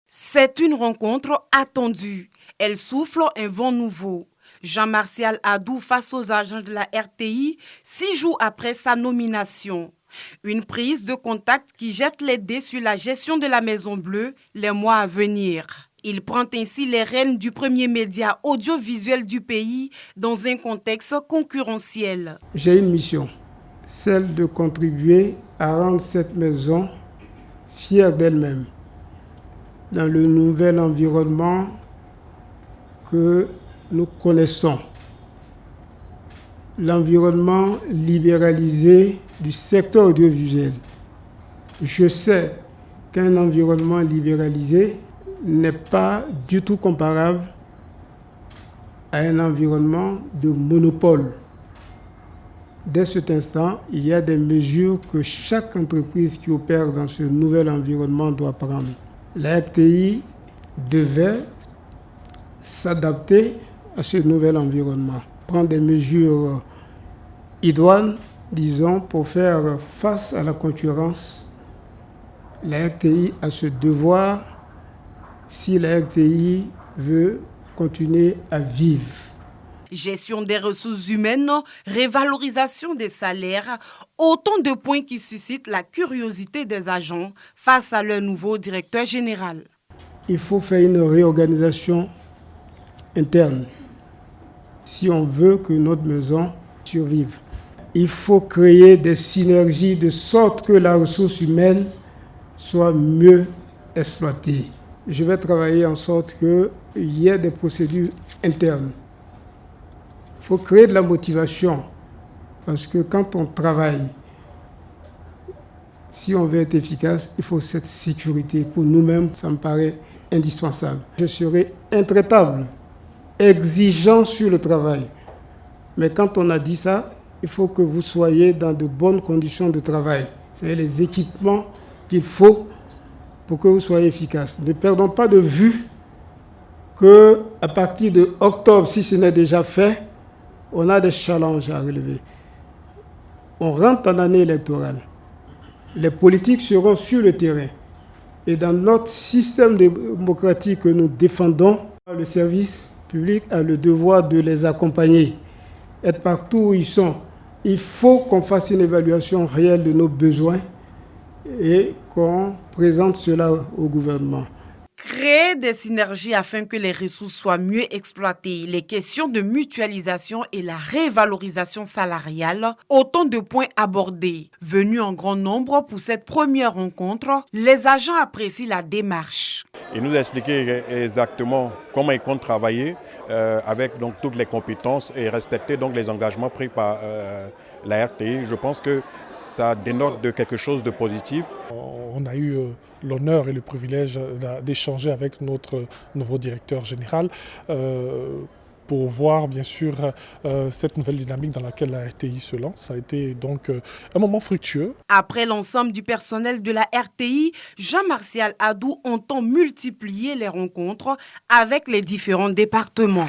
C'est une rencontre attendue. Elle souffle un vent nouveau. Jean-Martial Adou face aux agents de la RTI, 6 jours après sa nomination. Une prise de contact qui jette les dés sur la gestion de la Maison Bleue les mois à venir. Il prend ainsi les rênes du premier média audiovisuel du pays dans un contexte concurrentiel. J'ai une mission, celle de contribuer à rendre cette maison fière d'elle-même dans le nouvel environnement que nous connaissons. L'environnement libéralisé du secteur audiovisuel. Je sais qu'un environnement libéralisé n'est pas du tout comparable à un environnement de monopole. Dès cet instant, il y a des mesures que chaque entreprise qui opère dans ce nouvel environnement doit prendre. La RTI devait s'adapter à ce nouvel environnement, prendre des mesures idoines, disons, pour faire face à la concurrence. La RTI a ce devoir si la RTI veut continuer à vivre. Gestion des ressources humaines, révalorisation des salaires, autant de points qui suscitent la curiosité des agents face à leur nouveau directeur général. Il faut faire une réorganisation interne si on veut que notre maison survive. Il faut créer des synergies de sorte que la ressource humaine soit mieux exploitée. Je vais travailler en sorte qu'il y ait des procédures internes. Il faut créer de la motivation parce que quand on travaille, si on veut être efficace, il faut cette sécurité. Pour nous-mêmes, ça me paraît indispensable. Je serai intraitable, exigeant sur le travail. Mais quand on a dit ça, il faut que vous soyez dans de bonnes conditions de travail. C'est les équipements qu'il faut pour que vous soyez efficace. Ne perdons pas de vue qu'à partir de octobre, si ce n'est déjà fait, on a des challenges à relever. On rentre en année électorale. Les politiques seront sur le terrain. Et dans notre système démocratique que nous défendons, le service public a le devoir de les accompagner, être partout où ils sont. Il faut qu'on fasse une évaluation réelle de nos besoins et qu'on présente cela au gouvernement. Créer des synergies afin que les ressources soient mieux exploitées, les questions de mutualisation et la révalorisation salariale, autant de points abordés. Venus en grand nombre pour cette première rencontre, les agents apprécient la démarche. Il nous a expliqué exactement comment ils comptent travailler avec donc toutes les compétences et respecter donc les engagements pris par la RTI. Je pense que ça dénote de quelque chose de positif. On a eu l'honneur et le privilège d'échanger avec notre nouveau directeur général pour voir bien sûr cette nouvelle dynamique dans laquelle la RTI se lance. Ça a été donc un moment fructueux. Après l'ensemble du personnel de la RTI, Jean-Martial Adou entend multiplier les rencontres avec les différents départements.